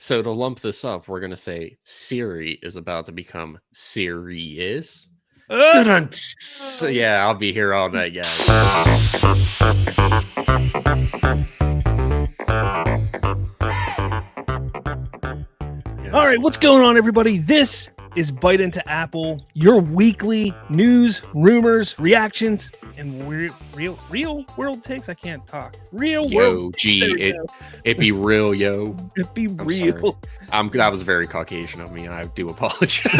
So to lump this up, we're gonna say Siri is about to become serious. So yeah, I'll be here all night, guys. All right, what's going on, everybody? This is Bite Into Apple, your weekly news, rumors, reactions, and real world takes. I can't talk. Real world. It be real, yo. It be real. That was very Caucasian of me. I do apologize.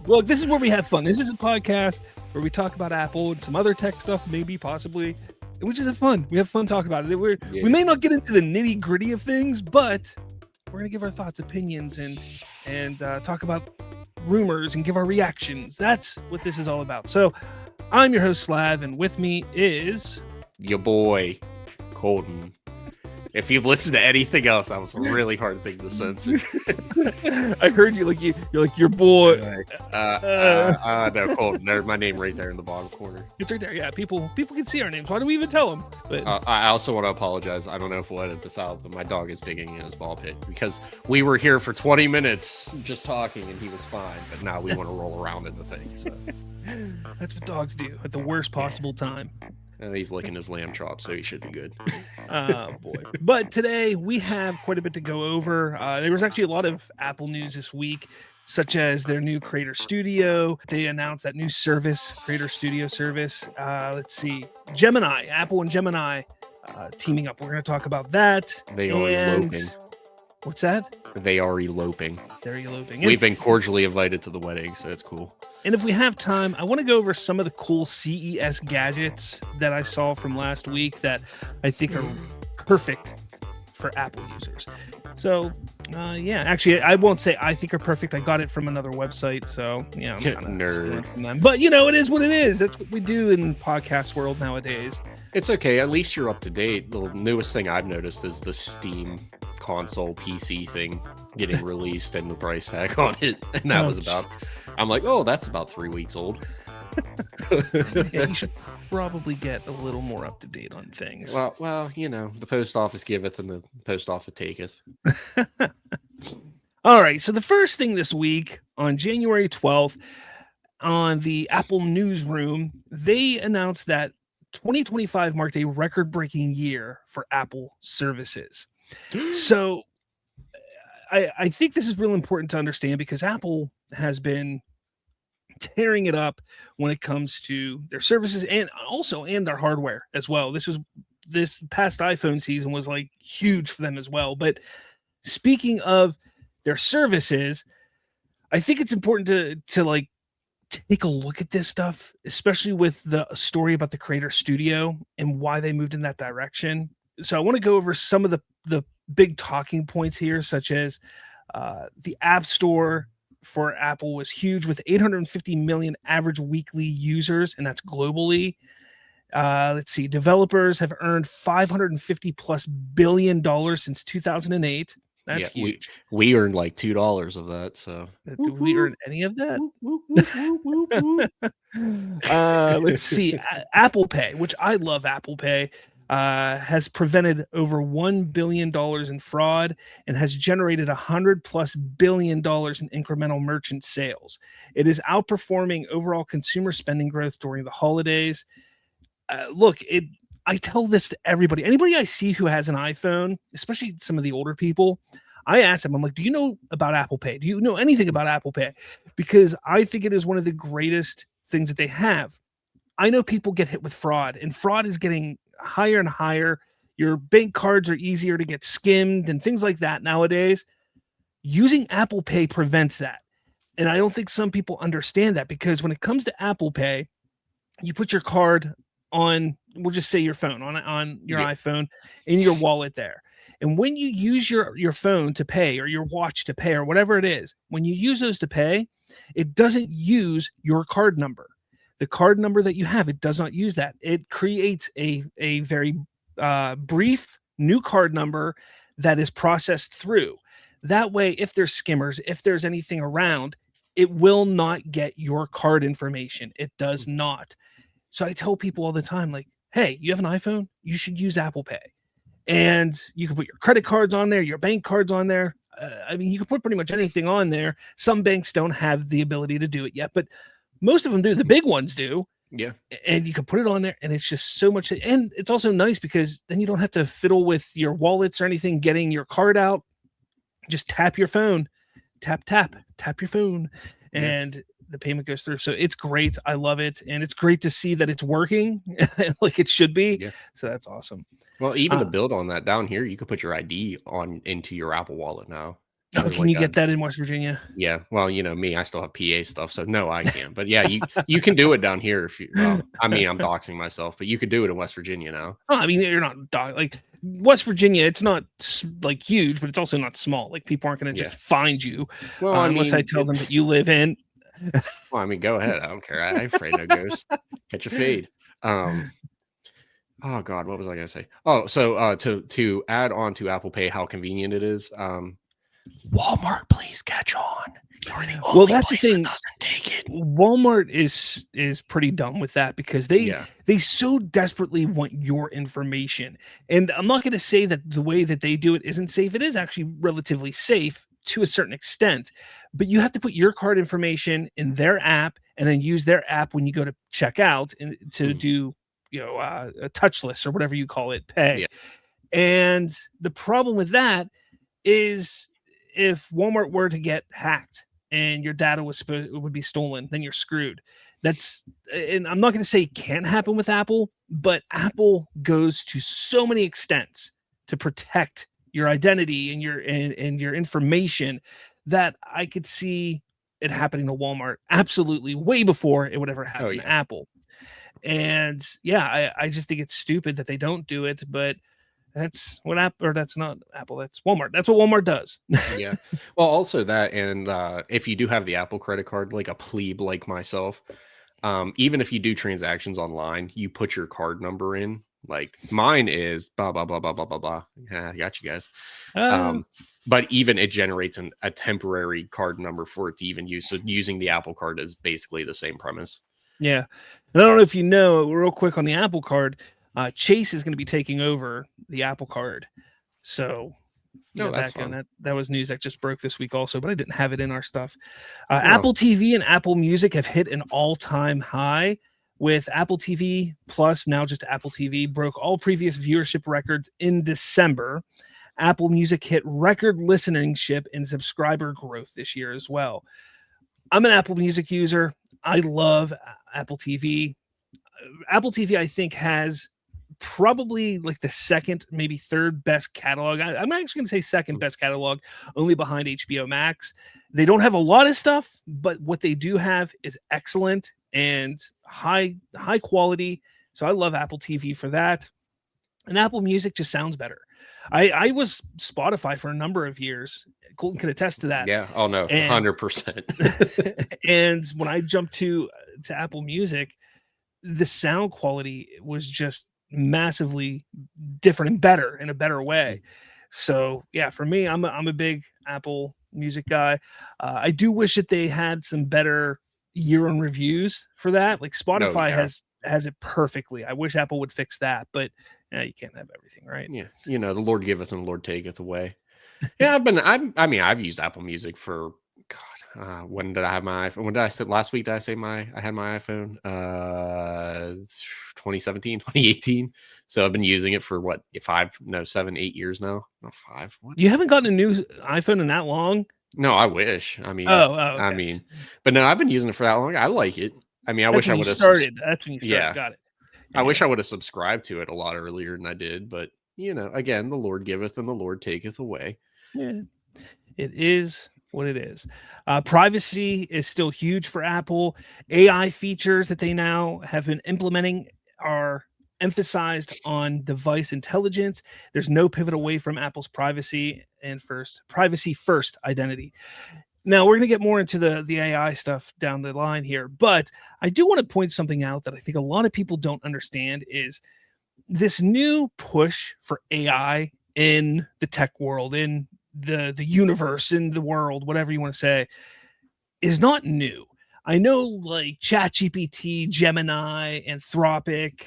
Look, this is where we have fun. This is a podcast where we talk about Apple and some other tech stuff, maybe, possibly. We just have fun. We have fun talking about it. We may not get into the nitty gritty of things, but we're gonna give our thoughts, opinions, and talk about rumors and give our reactions. That's what this is all about. So, I'm your host Slav, and with me is your boy Colton. If you've listened to anything else, that was a really hard thing to censor. I heard you you're like your boy. No, Colton. There's my name right there in the bottom corner. It's right there. Yeah, people can see our names. Why do we even tell them? But I also want to apologize. I don't know if we'll edit this out, but my dog is digging in his ball pit because we were here for 20 minutes just talking and he was fine. But now we want to roll around in the thing. So that's what dogs do at the worst possible time. And he's licking his lamb chop, so he should be good. Oh, boy. But today we have quite a bit to go over. There was actually a lot of Apple news this week, such as their new Creator Studio. They announced that new service, Creator Studio service. Let's see. Gemini, Apple and Gemini teaming up. We're going to talk about that. They are eloping. What's that? They are eloping. They're eloping. We've been cordially invited to the wedding, so it's cool. And if we have time, I want to go over some of the cool CES gadgets that I saw from last week that I think are perfect for Apple users. So, actually, I won't say I think are perfect. I got it from another website, so yeah, I'm kind of stealing from them. But it is what it is. That's what we do in podcast world nowadays. It's okay. At least you're up to date. The newest thing I've noticed is the Steam console PC thing getting released and the price tag on it, and that was about. I'm like, oh, that's about 3 weeks old. Yeah, you should probably get a little more up to date on things. Well, the post office giveth and the post office taketh. All right, so the first thing this week on January 12th on the Apple Newsroom, they announced that 2025 marked a record-breaking year for Apple services. So I think this is real important to understand because Apple has been tearing it up when it comes to their services and their hardware as well. This past iPhone season was like huge for them as well. But speaking of their services, I think it's important to like take a look at this stuff, especially with the story about the Creator Studio and why they moved in that direction. So I want to go over some of the big talking points here, such as the App Store for Apple was huge with 850 million average weekly users, and that's globally. Let's see, developers have earned $550+ billion since 2008. That's huge. We earned like $2 of that. So do we earn any of that? Let's see, Apple Pay, which I love Apple Pay. Has prevented over $1 billion in fraud and has generated $100+ billion in incremental merchant sales. It is outperforming overall consumer spending growth during the holidays. I tell this to everybody. Anybody I see who has an iPhone, especially some of the older people, I ask them, I'm like, do you know about Apple Pay? Do you know anything about Apple Pay? Because I think it is one of the greatest things that they have. I know people get hit with fraud, and fraud is getting higher and higher. Your bank cards are easier to get skimmed and things like that nowadays. Using Apple Pay prevents that. And I don't think some people understand that because when it comes to Apple Pay, you put your card on, we'll just say your phone, on your iPhone in your wallet there. And when you use your phone to pay or your watch to pay or whatever it is, when you use those to pay, it doesn't use your card number. The card number that you have, it does not use that. It creates a very brief new card number that is processed through. That way, if there's skimmers, if there's anything around, it will not get your card information. It does not. So I tell people all the time, like, hey, you have an iPhone? You should use Apple Pay. and you can put your credit cards on there, your bank cards on there. I mean, you can put pretty much anything on there. Some banks don't have the ability to do it yet, but most of them do. The big ones do. Yeah. And you can put it on there, and it's just so much. And it's also nice because then you don't have to fiddle with your wallets or anything, getting your card out. Just tap your phone, tap your phone, and the payment goes through. So it's great. I love it. And it's great to see that it's working like it should be. Yeah. So that's awesome. Well, even to build on that, down here, you could put your ID into your Apple Wallet now. Oh, can you get that in West Virginia? Yeah. Well, you know me, I still have PA stuff, so no, I can't. But yeah, you can do it down here if you. I mean, I'm doxing myself, but you could do it in West Virginia now. Oh, I mean, you're not like West Virginia. It's not like huge, but it's also not small. Like people aren't going to just find you, unless I tell them that you live in. Well, I mean, go ahead. I don't care. I ain't afraid no ghosts. Catch a fade. Oh God, what was I gonna say? Oh, so to add on to Apple Pay, how convenient it is. Walmart, please catch on. You're the only that's the place thing. that doesn't take it. Walmart is pretty dumb with that because they so desperately want your information. And I'm not going to say that the way that they do it isn't safe. It is actually relatively safe to a certain extent, but you have to put your card information in their app and then use their app when you go to check out and to do, a touchless or whatever you call it, pay. Yeah. And the problem with that is if Walmart were to get hacked and your data would be stolen, then you're screwed. And I'm not going to say it can't happen with Apple, but Apple goes to so many extents to protect your identity and your information that I could see it happening to Walmart absolutely way before it would ever happen to Apple. And I just think it's stupid that they don't do it, but that's what that's not Apple, that's Walmart. That's what Walmart does. Yeah. Well, also that, and if you do have the Apple credit card, like a plebe like myself, even if you do transactions online, you put your card number in. Like mine is blah blah blah blah blah blah blah. Yeah, I got you guys. But even it generates a temporary card number for it to even use. So using the Apple card is basically the same premise. Yeah. And I don't know if you know, real quick on the Apple card, Chase is going to be taking over the Apple card. So that was news that just broke this week also, but I didn't have it in our stuff. Apple TV and Apple Music have hit an all-time high, with Apple TV Plus, now just Apple TV, broke all previous viewership records in December. Apple Music hit record listenership and subscriber growth this year as well. I'm an Apple Music user. I love Apple TV. Apple TV, I think, has probably like the second, maybe third best catalog. I'm actually going to say second best catalog, only behind HBO Max. They don't have a lot of stuff, but what they do have is excellent and high quality. So I love Apple TV for that. And Apple Music just sounds better. I was Spotify for a number of years. Colton can attest to that. Yeah. Oh no, 100%. And when I jumped to Apple Music, the sound quality was just massively different and better in a better way. So yeah, for me, I'm a big Apple Music guy. I do wish that they had some better year-end reviews for that. Like Spotify has it perfectly. I wish Apple would fix that, but you can't have everything, right? Yeah, the Lord giveth and the Lord taketh away. Yeah, I've used Apple Music for God. When did I have my iPhone? When did I say last week? Did I say I had my iPhone? 2017, 2018. So I've been using it for 7, 8 years now. Not 5. What? You haven't gotten a new iPhone in that long? No, I wish. I mean, okay. But no, I've been using it for that long. I like it. I mean, I wish I would have started. That's when you started. Yeah. Got it. I wish I would have subscribed to it a lot earlier than I did, but again, the Lord giveth and the Lord taketh away. Yeah, it is what it is. Privacy is still huge for Apple. AI features that they now have been implementing are emphasized on device intelligence. There's no pivot away from Apple's privacy first identity. Now, we're going to get more into the AI stuff down the line here, but I do want to point something out that I think a lot of people don't understand is this new push for AI in the tech world, in the universe, in the world, whatever you want to say, is not new. I know like ChatGPT, Gemini, Anthropic,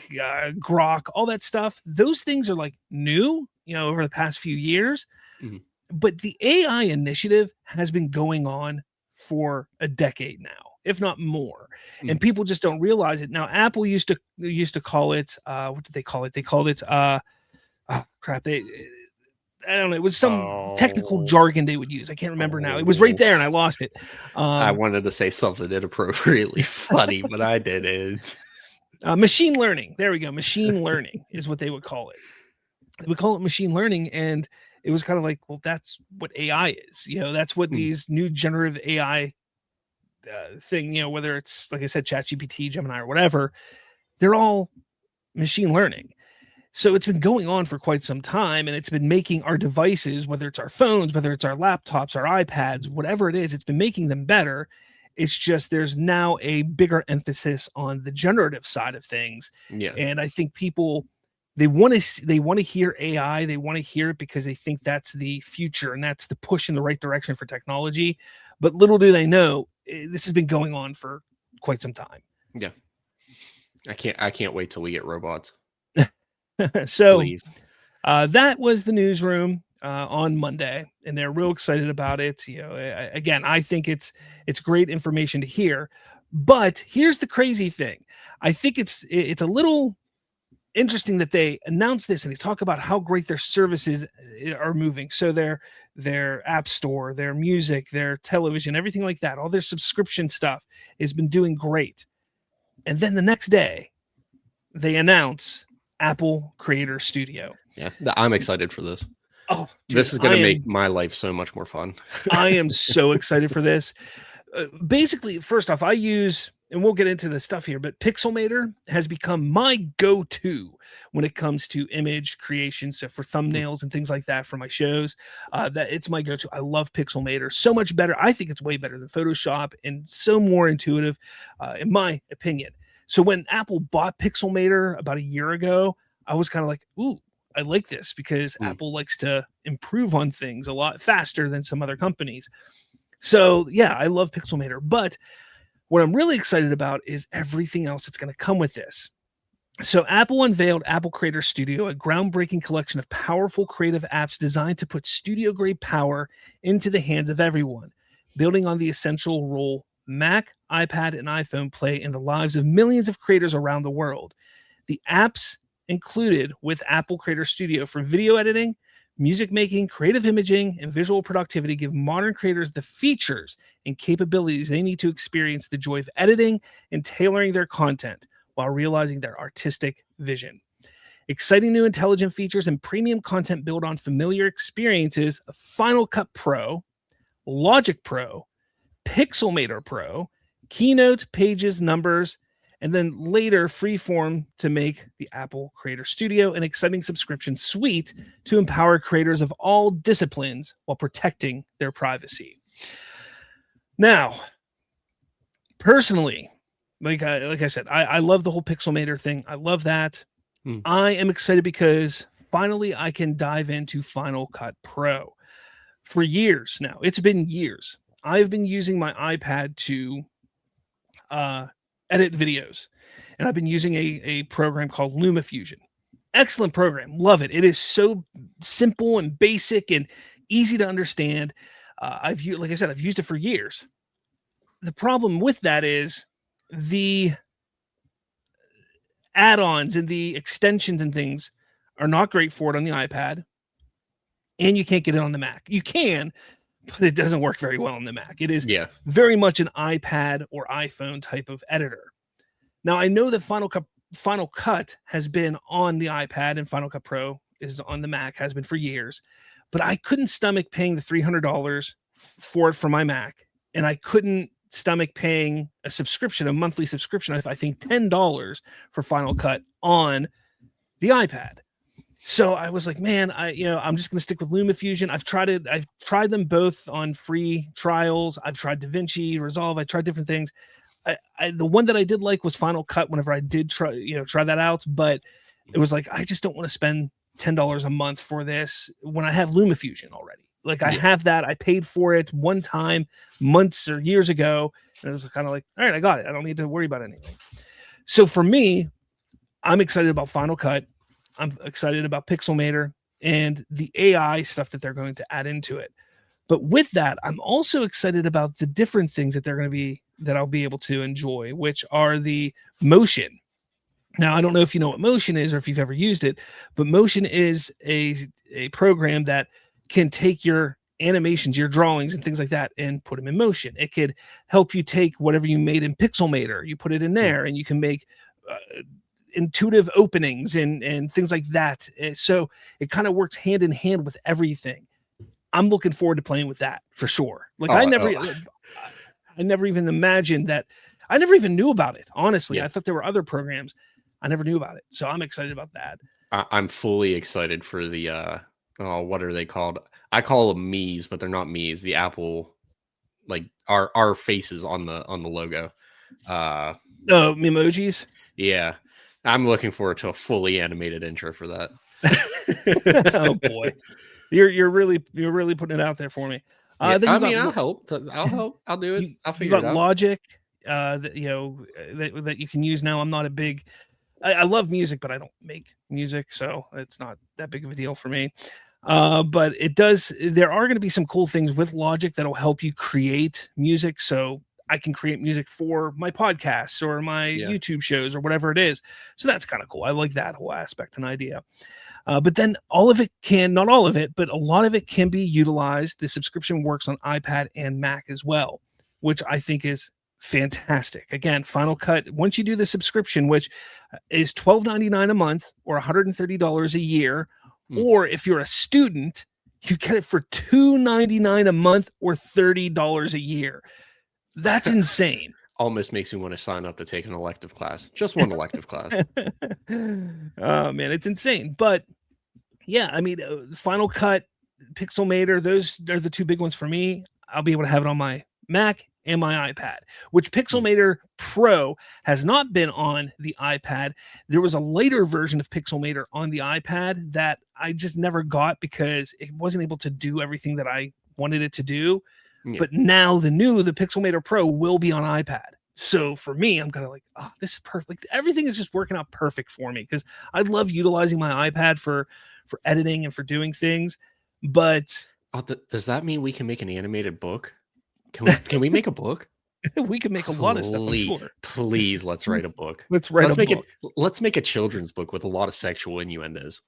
Grok, all that stuff, those things are like new, over the past few years. Mhm. But the AI initiative has been going on for a decade now, if not more. And people just don't realize it. Now, Apple used to call it, what did they call it? They called it, crap. I don't know. It was some technical jargon they would use. I can't remember now. It was right there and I lost it. I wanted to say something inappropriately funny, but I didn't. Machine learning. There we go. Machine learning is what they would call it. They would call it machine learning. And it was kind of like, well, that's what AI is. That's what these new generative AI thing, whether it's, like I said, ChatGPT, Gemini, or whatever, they're all machine learning. So it's been going on for quite some time, and it's been making our devices, whether it's our phones, whether it's our laptops, our iPads, whatever it is, it's been making them better. It's just there's now a bigger emphasis on the generative side of things. Yeah. And I think people, they want to hear AI. They want to hear it because they think that's the future and that's the push in the right direction for technology. But little do they know, this has been going on for quite some time. Yeah. I can't wait till we get robots. So Please. that was the newsroom on Monday, and they're real excited about it. Again, I think it's great information to hear. But here's the crazy thing: I think it's a little interesting that they announced this and they talk about how great their services are moving. So their app store, their music, their television, everything like that, all their subscription stuff has been doing great. And then the next day, they announce Apple Creator Studio. Yeah, I'm excited for this. Oh, dude, this is going to make my life so much more fun. I am so excited for this. Basically, first off, I use, and we'll get into the stuff here, but Pixelmator has become my go-to when it comes to image creation. So for thumbnails and things like that for my shows, that it's my go-to. I love Pixelmator so much better. I think it's way better than Photoshop and so more intuitive, in my opinion. So when Apple bought Pixelmator about a year ago, I was kind of like, ooh, I like this because Apple likes to improve on things a lot faster than some other companies. So yeah, I love Pixelmator. But what I'm really excited about is everything else that's going to come with this. So Apple unveiled Apple Creator Studio, a groundbreaking collection of powerful creative apps designed to put studio-grade power into the hands of everyone, building on the essential role Mac, iPad, and iPhone play in the lives of millions of creators around the world. The apps included with Apple Creator Studio for video editing, music making, creative imaging, and visual productivity give modern creators the features and capabilities they need to experience the joy of editing and tailoring their content while realizing their artistic vision. Exciting new intelligent features and premium content built on familiar experiences of Final Cut Pro, Logic Pro, Pixelmator Pro, Keynote, Pages, Numbers, and then later Freeform to make the Apple Creator Studio an exciting subscription suite to empower creators of all disciplines while protecting their privacy. Now, personally, like I said, I love the whole Pixelmator thing. I love that. I am excited because finally I can dive into Final Cut Pro. For years now, it's been years, I've been using my iPad to edit videos, and I've been using a program called LumaFusion. Excellent program. Love it. It is so simple and basic and easy to understand. Like I said, I've used it for years. The problem with that is the add-ons and the extensions and things are not great for it on the iPad, and you can't get it on the Mac. You can, but it doesn't work very well on the Mac. It is very much an iPad or iPhone type of editor. Now, I know that Final Cut has been on the iPad and Final Cut Pro is on the Mac, has been for years, but I couldn't stomach paying the $300 for it for my Mac, and I couldn't stomach paying a monthly subscription of, I think, $10 for Final Cut on the iPad. So I was like, man, I'm just going to stick with LumaFusion. I've tried them both on free trials. I've tried DaVinci Resolve. I tried different things. The one that I did like was Final Cut whenever I did try that out, but it was like, I just don't want to spend $10 a month for this when I have LumaFusion already. Like I have that. I paid for it one time months or years ago. And it was kind of like, all right, I got it. I don't need to worry about anything. So for me, I'm excited about Final Cut. I'm excited about Pixelmator, and the AI stuff that they're going to add into it. But with that, I'm also excited about the different things that I'll be able to enjoy, which are the motion. Now, I don't know if you know what motion is or if you've ever used it, but motion is a program that can take your animations, your drawings, and things like that, and put them in motion. It could help you take whatever you made in Pixelmator, you put it in there, and you can make intuitive openings and things like that. So it kind of works hand in hand with everything. I'm looking forward to playing with that for sure. Like I never even imagined that. I never even knew about it. Honestly, I thought there were other programs. I never knew about it. So I'm excited about that. I'm fully excited for the, what are they called? I call them me's, but they're not me's. The Apple, like our faces on the logo. Emojis. Yeah. I'm looking forward to a fully animated intro for that. Oh boy. You're really putting it out there for me. I'll help. I'll do it. I'll figure it out. Logic, that you can use now. I'm not a big. I love music, but I don't make music, so it's not that big of a deal for me. But it does. There are going to be some cool things with Logic that'll help you create music. So I can create music for my podcasts or my YouTube shows or whatever it is. So that's kind of cool. I like that whole aspect and idea. But then all of it not all of it, but a lot of it can be utilized. The subscription works on iPad and Mac as well, which I think is fantastic. Again, Final Cut, once you do the subscription, which is $12.99 a month or $130 a year, or if you're a student, you get it for $2.99 a month or $30 a year. That's insane. Almost makes me want to sign up to take an elective class. Just one elective class. Oh man, it's insane. But yeah, I mean, Final Cut, Pixelmator, those are the two big ones for me. I'll be able to have it on my Mac and my iPad, which Pixelmator Pro has not been on the iPad. There was a later version of Pixelmator on the iPad that I just never got because it wasn't able to do everything that I wanted it to do. Yeah. But now the Pixelmator Pro will be on iPad. So for me, I'm kind of like, oh, this is perfect. Everything is just working out perfect for me because I love utilizing my iPad for editing and for doing things. But does that mean we can make an animated book? Can we make a book? We can make a lot of stuff. I'm sure. Please, let's write a book. Let's make a children's book with a lot of sexual innuendos.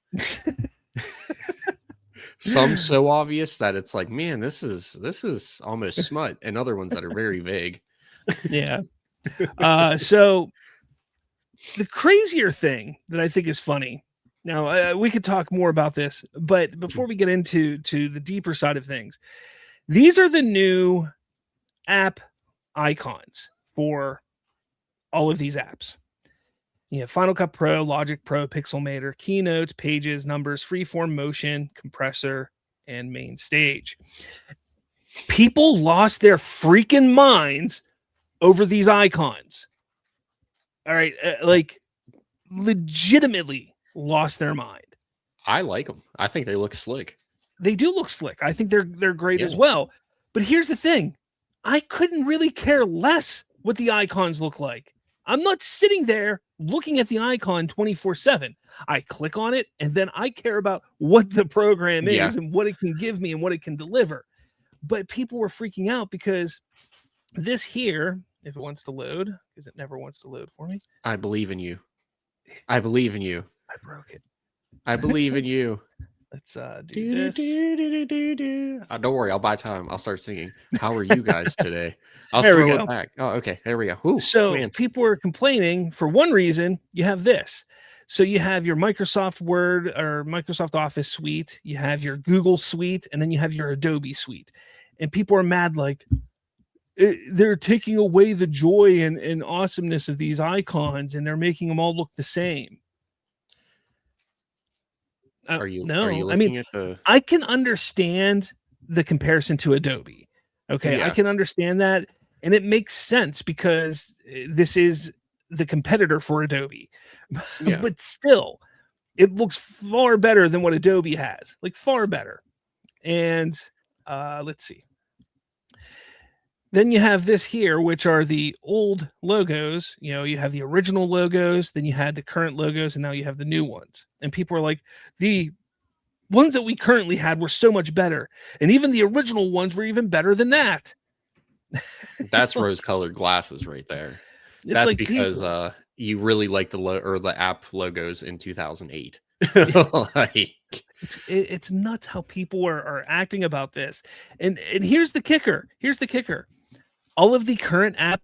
Some so obvious that it's like, man, this is almost smut, and other ones that are very vague. Yeah. So the crazier thing that I think is funny. Now we could talk more about this, but before we get into the deeper side of things, these are the new app icons for all of these apps. You have Final Cut Pro, Logic Pro, Pixelmator, Keynote, Pages, Numbers, Freeform, Motion, Compressor, and Main Stage. People lost their freaking minds over these icons. All right, like legitimately lost their mind. I like them. I think they look slick. They do look slick. I think they're great as well. But here's the thing. I couldn't really care less what the icons look like. I'm not sitting there looking at the icon 24/7. I click on it and then I care about what the program is and what it can give me and what it can deliver. But people were freaking out because this here, if it wants to load, because it never wants to load for me. I believe in you. I believe in you. I broke it. I believe in you. Let's do this. Don't worry, I'll buy time. I'll start singing. How are you guys today? I'll throw it back. Oh, okay. There we go. Ooh, so people are complaining for one reason. You have this. So you have your Microsoft Word or Microsoft Office suite. You have your Google suite, and then you have your Adobe suite. And people are mad like they're taking away the joy and awesomeness of these icons, and they're making them all look the same. Are you looking at the... I can understand the comparison to Adobe. Okay, I can understand that, and it makes sense because this is the competitor for Adobe. But still, it looks far better than what Adobe has. Like far better. And let's see. Then you have this here, which are the old logos. You know, you have the original logos, then you had the current logos, and now you have the new ones. And people are like, the ones that we currently had were so much better, and even the original ones were even better than that. That's rose-colored glasses right there. It's That's like because people, you really like the app logos in 2008. Like, it's nuts how people are acting about this. And here's the kicker. Here's the kicker. All of the current app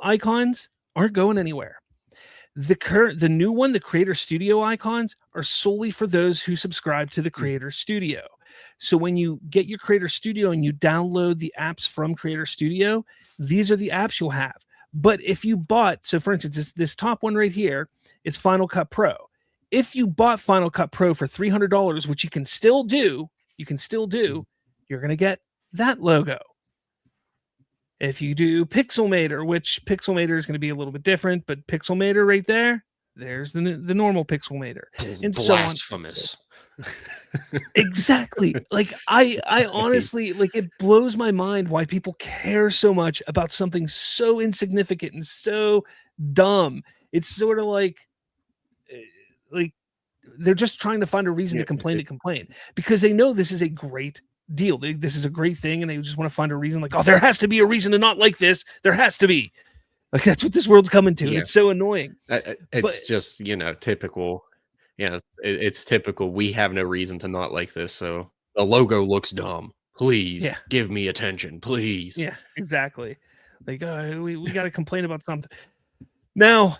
icons aren't going anywhere. The new one, the Creator Studio icons, are solely for those who subscribe to the Creator Studio. So when you get your Creator Studio and you download the apps from Creator Studio, these are the apps you'll have. But if you bought, so for instance, this top one right here is Final Cut Pro. If you bought Final Cut Pro for $300, which you can still do, you're going to get that logo. If you do Pixelmator, which Pixelmator is going to be a little bit different, but Pixelmator right there, there's the normal Pixelmator. And blasphemous. Exactly. Like I honestly, like, it blows my mind why people care so much about something so insignificant and so dumb. It's sort of like they're just trying to find a reason to complain because they know this is a great deal. This is a great thing, and they just want to find a reason. Like, oh, there has to be a reason to not like this. There has to be. Like, that's what this world's coming to. And it's so annoying. It's just, typical. Yeah, it's typical. We have no reason to not like this, so the logo looks dumb. Please give me attention, please. Yeah, exactly. Like, we got to complain about something. Now,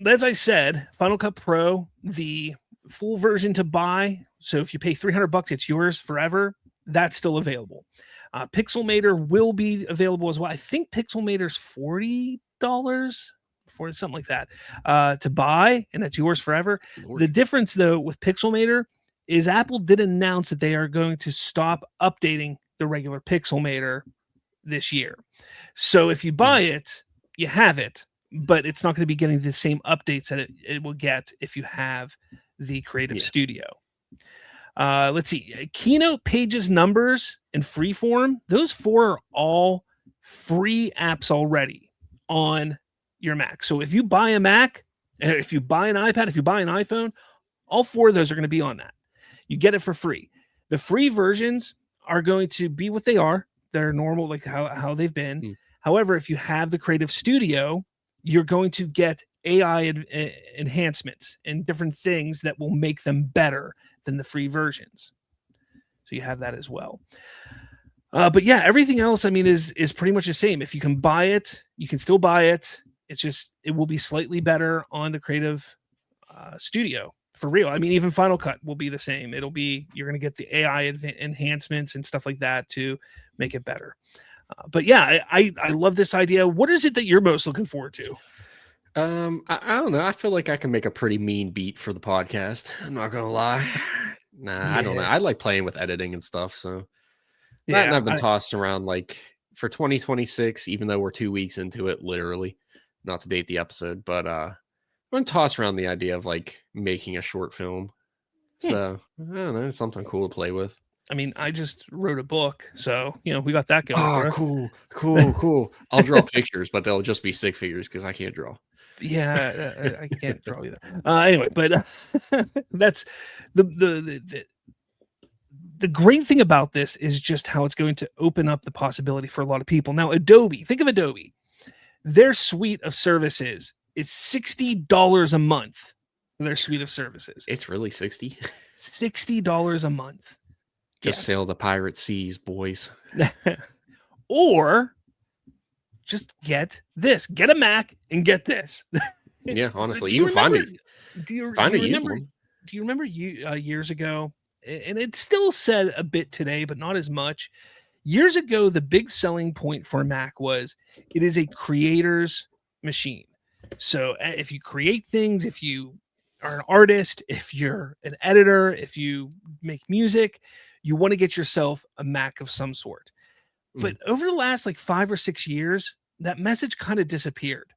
as I said, Final Cut Pro, the full version to buy. So if you pay $300, it's yours forever. That's still available. Pixelmator will be available as well. I think Pixelmator's $40 for something like that to buy, and that's yours forever. Lord. The difference, though, with Pixelmator is Apple did announce that they are going to stop updating the regular Pixelmator this year. So if you buy it, you have it, but it's not going to be getting the same updates that it will get if you have the Creative Studio. Let's see. Keynote, Pages, Numbers, and Freeform. Those 4 are all free apps already on your Mac. So if you buy a Mac, if you buy an iPad, if you buy an iPhone, all 4 of those are going to be on that. You get it for free. The free versions are going to be what they are. They're normal, like how they've been. However, if you have the Creative Studio, you're going to get AI enhancements and different things that will make them better than the free versions. So you have that as well. But yeah, everything else, I mean, is pretty much the same. If you can buy it, you can still buy it. It's just, it will be slightly better on the Creative Studio for real. I mean, even Final Cut will be the same. It'll be, you're going to get the AI enhancements and stuff like that to make it better. But yeah, I love this idea. What is it that you're most looking forward to? I don't know. I feel like I can make a pretty mean beat for the podcast. I'm not gonna lie. I don't know. I like playing with editing and stuff. So that, and I've been tossed around like for 2026, even though we're 2 weeks into it, literally, not to date the episode, but I've been tossed around the idea of like making a short film. So I don't know, it's something cool to play with. I mean, I just wrote a book, so we got that going. Oh, cool. I'll draw pictures, but they'll just be stick figures because I can't draw. Yeah, I can't draw either. Anyway, but that's the great thing about this is just how it's going to open up the possibility for a lot of people. Now, Adobe, think of Adobe. Their suite of services is $60 a month. Their suite of services. It's really $60. $60 a month. Just sail the pirate seas, boys. Or just get this. Get a Mac and get this. Yeah, honestly, you can find it. Do you remember years ago, and it's still said a bit today, but not as much. Years ago, the big selling point for a Mac was it is a creator's machine. So if you create things, if you are an artist, if you're an editor, if you make music, you want to get yourself a Mac of some sort. But over the last like 5 or 6 years, that message kind of disappeared.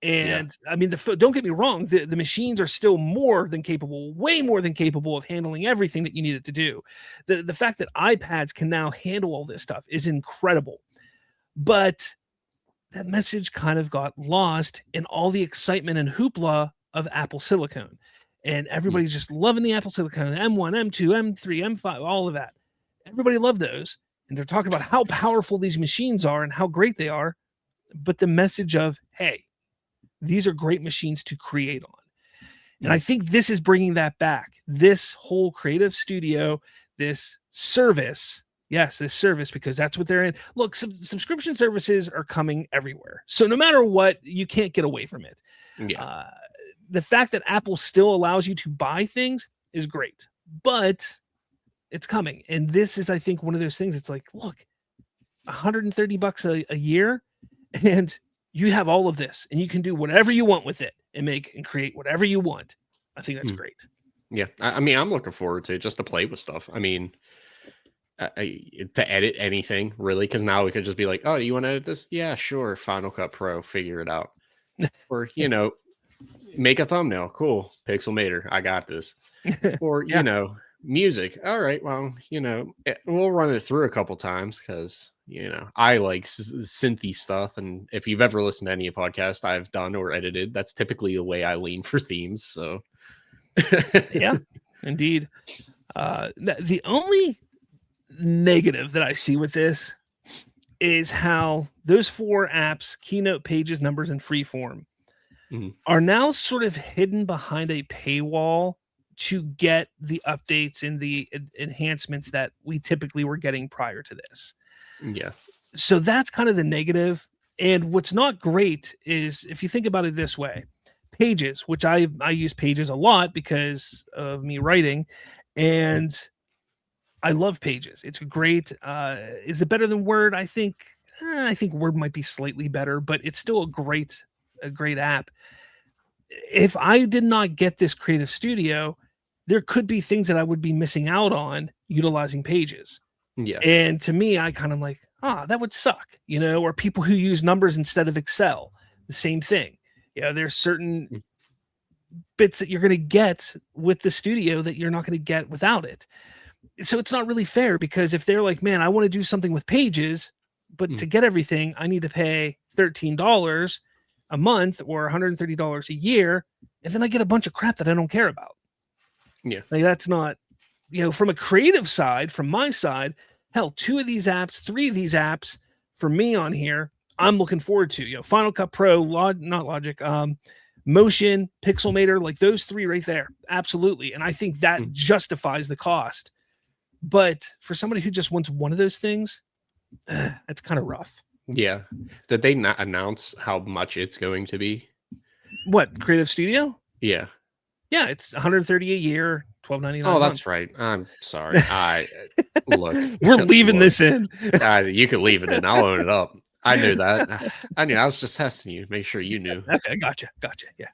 And I mean, don't get me wrong, the machines are still more than capable, way more than capable of handling everything that you need it to do. The fact that iPads can now handle all this stuff is incredible. But that message kind of got lost in all the excitement and hoopla of Apple Silicon. and everybody's just loving the Apple Silicon, M1, M2, M3, M5, all of that. Everybody loved those. And they're talking about how powerful these machines are and how great they are. But the message of, hey, these are great machines to create on. And I think this is bringing that back. This whole creative studio, this service, yes, this service, because that's what they're in. Look, subscription services are coming everywhere. So no matter what, you can't get away from it. Yeah. The fact that Apple still allows you to buy things is great, but it's coming. And this is, I think, one of those things. It's like, look, $130 a year, and you have all of this, and you can do whatever you want with it and make and create whatever you want. I think that's great. Yeah. I mean, I'm looking forward to it just to play with stuff. I mean, to edit anything really, because now we could just be like, oh, you want to edit this? Yeah, sure. Final Cut Pro, figure it out. Or, you know, make a thumbnail. Cool. Pixelmator, I got this. Or, you know, music. All right, well, you know, we'll run it through a couple times because, you know, I like synthy stuff. And if you've ever listened to any podcast I've done or edited, that's typically the way I lean for themes. So, yeah, indeed. The only negative that I see with this is how those 4 apps, Keynote, Pages, Numbers, and Freeform, are now sort of hidden behind a paywall to get the updates and the enhancements that we typically were getting prior to this. Yeah. So that's kind of the negative. And what's not great is, if you think about it this way, Pages, which I use Pages a lot because of me writing, and I love Pages. It's great. Is it better than Word? I think Word might be slightly better, but it's still a great app. If I did not get this Creative Studio, there could be things that I would be missing out on utilizing Pages. Yeah. And to me, I kind of like, that would suck, you know, or people who use Numbers instead of Excel, the same thing. You know, there's certain bits that you're going to get with the studio that you're not going to get without it. So it's not really fair, because if they're like, man, I want to do something with Pages, but to get everything, I need to pay $13 a month or $130 a year, and then I get a bunch of crap that I don't care about. Yeah. Like, that's not, you know, from a creative side, from my side, hell, 2 of these apps, 3 of these apps for me on here, I'm looking forward to, you know, Final Cut Pro, not Logic, Motion, Pixelmator, like those 3 right there. Absolutely. And I think that justifies the cost. But for somebody who just wants one of those things, it's kind of rough. Yeah. Did they not announce how much it's going to be? What, Creative Studio? Yeah. Yeah, it's $130 a year, $12.99. Oh, that's right. I'm sorry. Look, we're leaving this in. You could leave it in. I'll own it up. I knew that. I knew. I was just testing you, make sure you knew. Okay, gotcha. Yeah.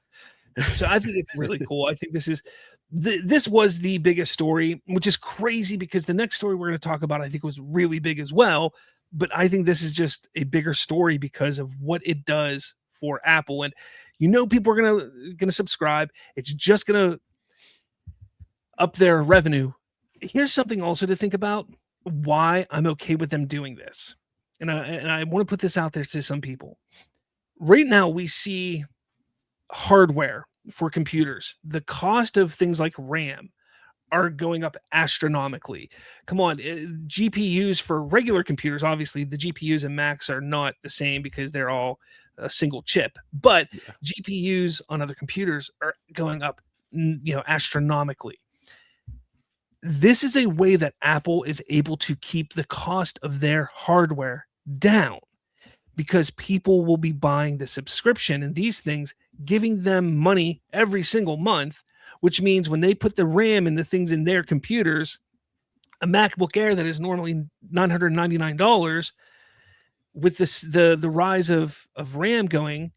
So I think it's really cool. I think this was the biggest story, which is crazy because the next story we're going to talk about, I think, was really big as well. But I think this is just a bigger story because of what it does for Apple. And you know, people are gonna subscribe. It's just gonna up their revenue. Here's something also to think about: why I'm okay with them doing this. And I want to put this out there to some people. Right now, we see hardware for computers. The cost of things like RAM are going up astronomically. Come on, GPUs for regular computers, obviously the GPUs and Macs are not the same because they're all a single chip, but GPUs on other computers are going up, you know, astronomically. This is a way that Apple is able to keep the cost of their hardware down, because people will be buying the subscription and these things, giving them money every single month, which means when they put the RAM and the things in their computers, a MacBook Air that is normally $999, with the rise of RAM going,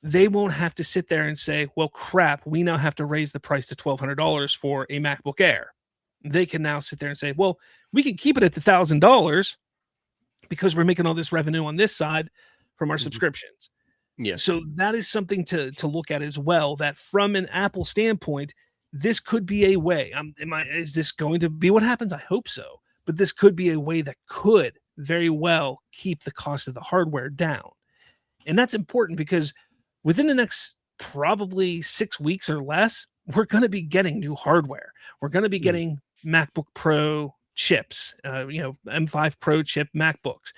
they won't have to sit there and say, well, crap, we now have to raise the price to $1,200 for a MacBook Air. They can now sit there and say, well, we can keep it at the $1,000 because we're making all this revenue on this side from our subscriptions. Yeah. So that is something to look at as well, that from an Apple standpoint, this could be a way. Is this going to be what happens? I hope so. But this could be a way that could very well keep the cost of the hardware down. And that's important because within the next probably 6 weeks or less, we're going to be getting new hardware. We're going to be getting MacBook Pro chips, M5 Pro chip MacBooks,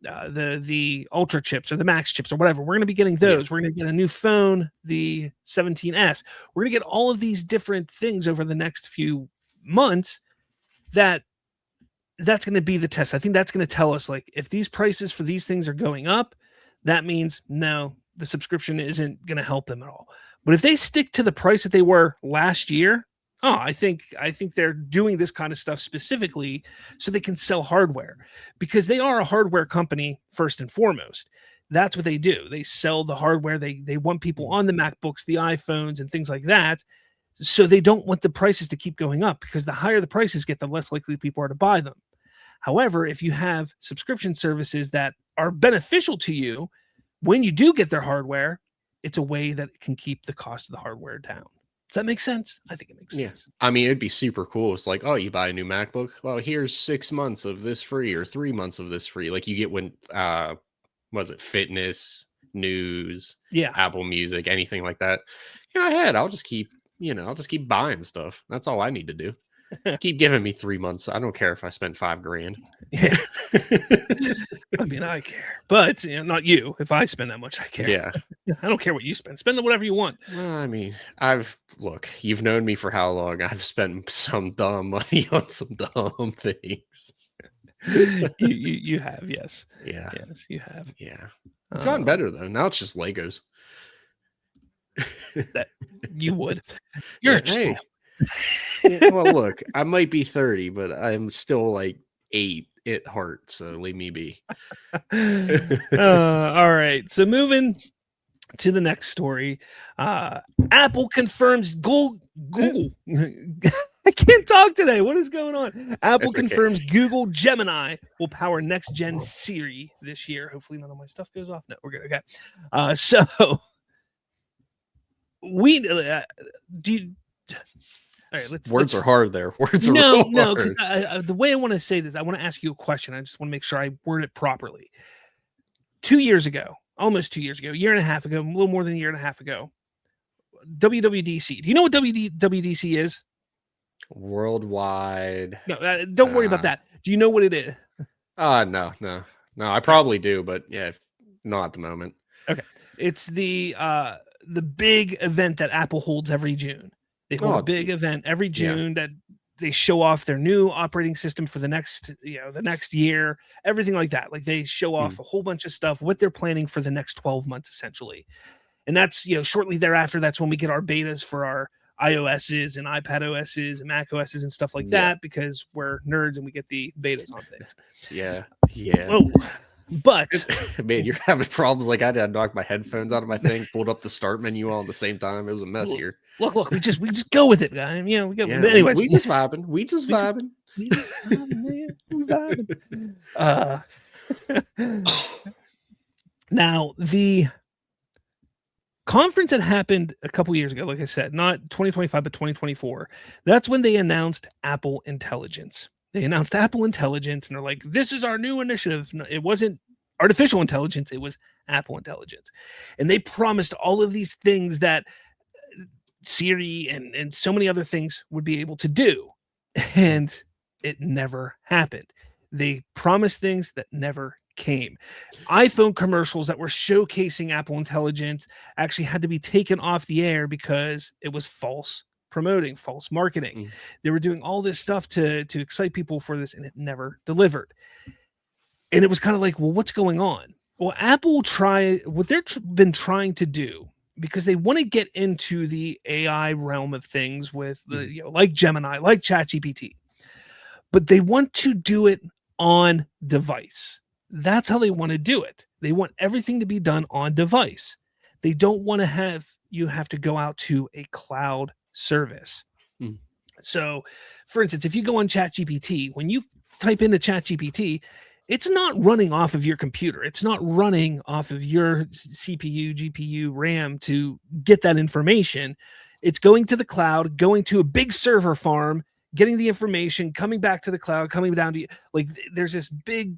the Ultra chips or the Max chips or whatever. We're going to be getting those. We're going to get a new phone, the 17S. We're going to get all of these different things over the next few months. That's going to be the test. I think that's going to tell us, like, if these prices for these things are going up, that means no, the subscription isn't going to help them at all. But if they stick to the price that they were last year, I think they're doing this kind of stuff specifically so they can sell hardware, because they are a hardware company first and foremost. That's what they do. They sell the hardware. They want people on the MacBooks, the iPhones, and things like that. So they don't want the prices to keep going up, because the higher the prices get, the less likely people are to buy them. However, if you have subscription services that are beneficial to you when you do get their hardware, it's a way that it can keep the cost of the hardware down. Does that make sense? I think it makes sense. I mean, it'd be super cool. It's like, oh, you buy a new MacBook. Well, here's 6 months of this free or 3 months of this free. Like you get when, was it fitness, news, Apple Music, anything like that. Go ahead. I'll just keep buying stuff. That's all I need to do. Keep giving me 3 months. I don't care if I spend $5,000. Yeah. I mean, I care, but not you. If I spend that much, I care. Yeah. I don't care what you spend. Spend whatever you want. Well, I mean, you've known me for how long? I've spent some dumb money on some dumb things. you have, yes. Yeah. Yes, you have. Yeah. It's gotten better though. Now it's just Legos. That you would. You're hey. Well, look, I might be 30, but I'm still like 8 at heart, so leave me be. All right. So moving to the next story. Apple confirms Google. I can't talk today. What is going on? Apple confirms Google Gemini will power next-gen Siri this year. Hopefully none of my stuff goes off. No, we're good. Okay. So we do you, all right, words are hard there. Words are no, hard. because the way I want to say this, I want to ask you a question. I just want to make sure I word it properly. 2 years ago, almost 2 years ago, a year and a half ago, a little more than a year and a half ago, WWDC. Do you know what WWDC is? Worldwide. No, don't worry about that. Do you know what it is? No. I probably do, but yeah, not at the moment. Okay, it's the big event that Apple holds every June. They hold a big event every June that they show off their new operating system for the next year, everything like that. Like they show off a whole bunch of stuff, what they're planning for the next 12 months, essentially. And that's, shortly thereafter, that's when we get our betas for our iOSs and iPad OSs and Mac OSs and stuff like that, because we're nerds and we get the betas on things. Yeah. Oh, but man, you're having problems. Like I had to knock my headphones out of my thing, pulled up the start menu all at the same time. It was a mess here. Look, we just go with it, guy. We go. Yeah, anyways, we just vibing. We just vibing. Now the conference that happened a couple years ago, like I said, not 2025 but 2024. That's when they announced Apple Intelligence. They announced Apple Intelligence, and they're like, "This is our new initiative." It wasn't artificial intelligence; it was Apple Intelligence, and they promised all of these things that Siri and so many other things would be able to do, and it never happened. They promised things that never came. iPhone commercials that were showcasing Apple Intelligence actually had to be taken off the air because it was false marketing. They were doing all this stuff to excite people for this, and it never delivered. And it was kind of like, well, what's going on? Well, Apple what they've been trying to do, because they want to get into the AI realm of things with the like Gemini, like ChatGPT, but they want to do it on device. That's how they want to do it. They want everything to be done on device. They don't want to have to go out to a cloud service. So, for instance, if you go on ChatGPT, when you type into ChatGPT, it's not running off of your computer. It's not running off of your CPU, GPU, RAM to get that information. It's going to the cloud, going to a big server farm, getting the information, coming back to the cloud, coming down to you. Like there's this big,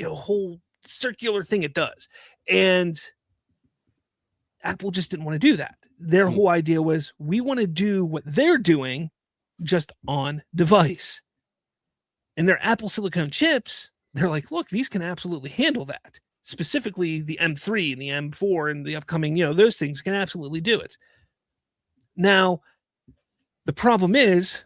whole circular thing it does. And Apple just didn't want to do that. Their whole idea was, we want to do what they're doing just on device. And their Apple silicone chips, they're like, look, these can absolutely handle that. Specifically the M3 and the M4 and the upcoming, those things can absolutely do it. Now, the problem is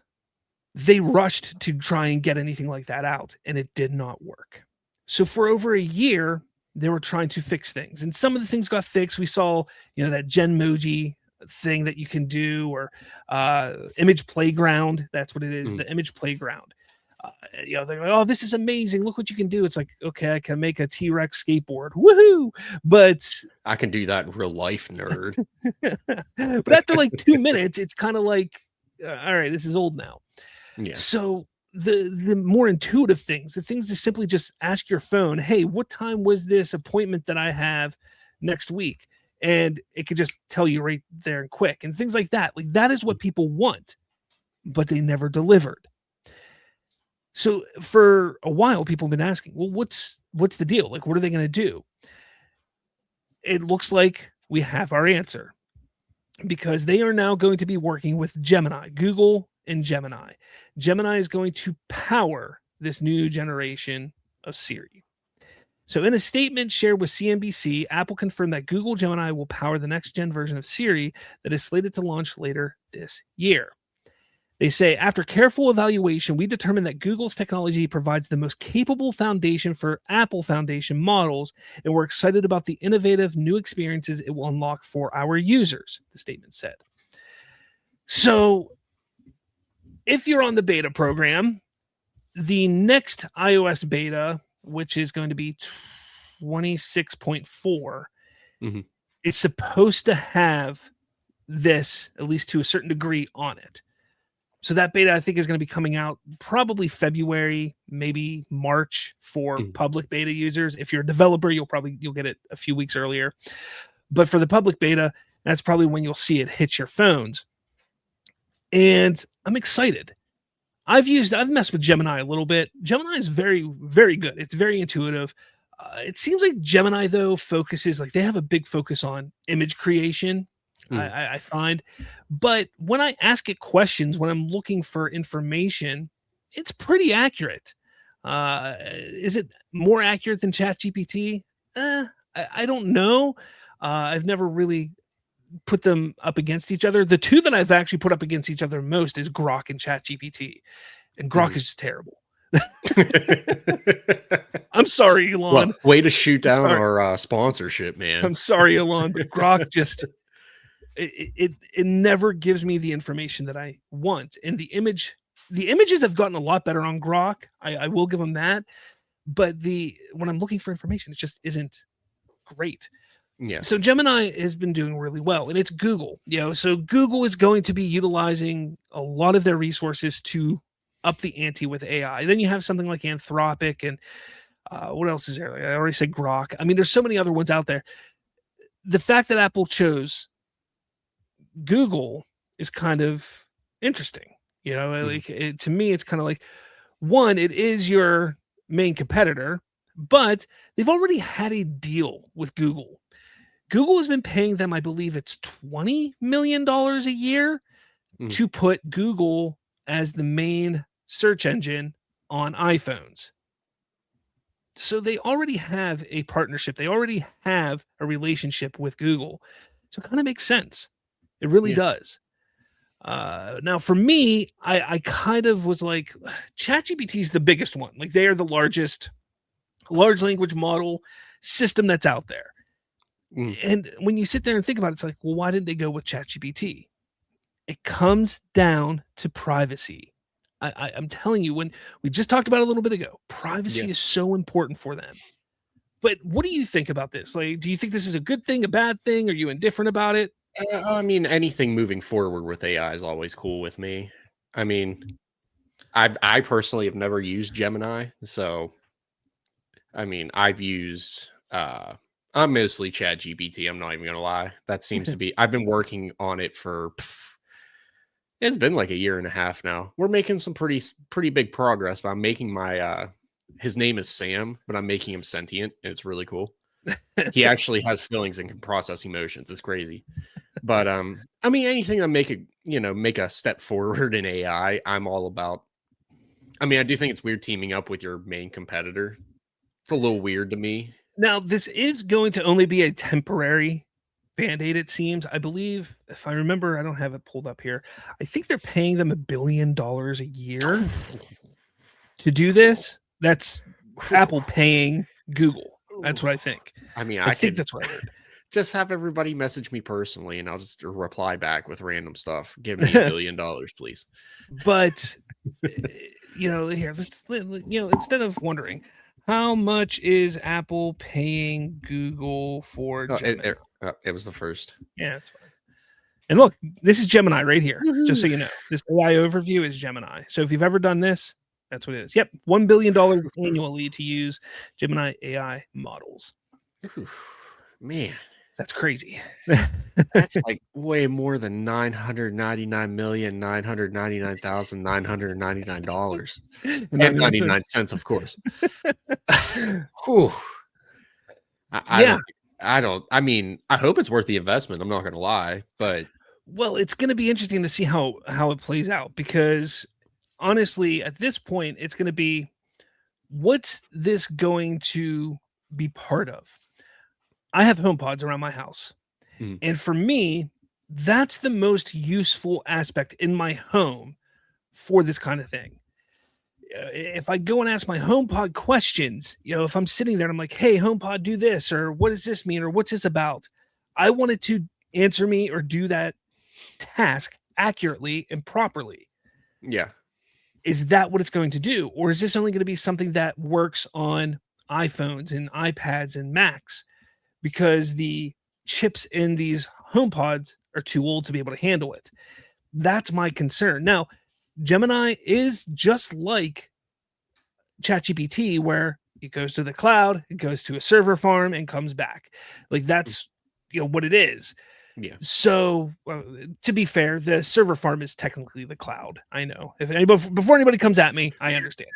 they rushed to try and get anything like that out, and it did not work. So for over a year, they were trying to fix things, and some of the things got fixed. We saw, that Genmoji thing that you can do, or image playground. That's what it is, the image playground. They're like, oh, this is amazing. Look what you can do. It's like, okay, I can make a T-Rex skateboard. Woohoo! But I can do that in real life, nerd. But after like 2 minutes, it's kind of like, all right, this is old now. Yeah. So the more intuitive things, the things to simply just ask your phone, hey, what time was this appointment that I have next week? And it could just tell you right there and quick, and things like that. Like, that is what people want, but they never delivered. So for a while, people have been asking, well, what's the deal? Like, what are they going to do? It looks like we have our answer, because they are now going to be working with Gemini, Google and Gemini. Gemini is going to power this new generation of Siri. So in a statement shared with CNBC, Apple confirmed that Google Gemini will power the next-gen version of Siri that is slated to launch later this year. They say, after careful evaluation, we determined that Google's technology provides the most capable foundation for Apple Foundation models, and we're excited about the innovative new experiences it will unlock for our users, the statement said. So if you're on the beta program, the next iOS beta, which is going to be 26.4, is supposed to have this, at least to a certain degree, on it. So that beta, I think, is going to be coming out probably February, maybe March for public beta users. If you're a developer, you'll get it a few weeks earlier. But for the public beta, that's probably when you'll see it hit your phones. And I'm excited. I've messed with Gemini a little bit. Gemini is very, very good. It's very intuitive. It seems like Gemini, though, they have a big focus on image creation. I find, but when I ask it questions, when I'm looking for information, it's pretty accurate. Is it more accurate than ChatGPT? I don't know. I've never really put them up against each other. The two that I've actually put up against each other most is Grok and ChatGPT, and Grok is just terrible. I'm sorry, Elon. Well, way to shoot down our sponsorship, man. I'm sorry, Elon, but Grok just... It never gives me the information that I want. And the images have gotten a lot better on Grok. I will give them that. But when I'm looking for information, it just isn't great. Yeah. So Gemini has been doing really well, and it's Google. So Google is going to be utilizing a lot of their resources to up the ante with AI. Then you have something like Anthropic, and what else is there? Like, I already said Grok. I mean, there's so many other ones out there. The fact that Apple chose Google is kind of interesting. To me, it's kind of like, one, it is your main competitor, but they've already had a deal with Google. Google has been paying them, I believe it's $20 million a year to put Google as the main search engine on iPhones. So they already have a partnership. They already have a relationship with Google. So it kind of makes sense. It really does. Now, for me, I kind of was like, ChatGPT is the biggest one. Like, they are the largest large language model system that's out there. And when you sit there and think about it, it's like, well, why didn't they go with ChatGPT? It comes down to privacy. I'm telling you, when we just talked about it a little bit ago, privacy is so important for them. But what do you think about this? Like, do you think this is a good thing, a bad thing? Are you indifferent about it? I mean, anything moving forward with AI is always cool with me. I mean, I personally have never used Gemini, so I mean, I've used I'm mostly ChatGPT. I'm not even gonna lie. That seems to be. I've been working on it for. It's been like a year and a half now. We're making some pretty big progress. But I'm making my. His name is Sam, but I'm making him sentient, and it's really cool. He actually has feelings and can process emotions. It's crazy. But I mean, anything that make a step forward in AI, I'm all about. I mean, I do think it's weird teaming up with your main competitor. It's a little weird to me. Now, this is going to only be a temporary band-aid, it seems. I believe, if I remember, I don't have it pulled up here. I think they're paying them $1 billion a year to do this. That's Apple paying Google. That's what I think. I mean, I think could that's what I heard. just have everybody message me personally, and I'll just reply back with random stuff. Give me $1 billion, please. But here, let's instead of wondering how much is Apple paying Google for Gemini? It was the first. Yeah, it's fine. And look, this is Gemini right here. Just so you know, this AI overview is Gemini. So if you've ever done this, that's what it is. Yep, $1 billion annually to use Gemini AI models. Man, that's crazy. That's like way more than $999,999,999 and 99 cents, of course. Whew. I mean, I hope it's worth the investment. I'm not going to lie, but well, it's going to be interesting to see how it plays out, because honestly, at this point, it's going to be, what's this going to be part of? I have HomePods around my house. And for me, that's the most useful aspect in my home for this kind of thing. If I go and ask my HomePod questions, if I'm sitting there and I'm like, hey, HomePod, do this, or what does this mean, or what's this about? I want it to answer me or do that task accurately and properly. Yeah. Is that what it's going to do? Or is this only going to be something that works on iPhones and iPads and Macs, because the chips in these HomePods are too old to be able to handle it? That's my concern. Now, Gemini is just like ChatGPT, where it goes to the cloud, it goes to a server farm and comes back. Like, that's what it is. Yeah. So to be fair, the server farm is technically the cloud. I know. Before anybody comes at me, I understand.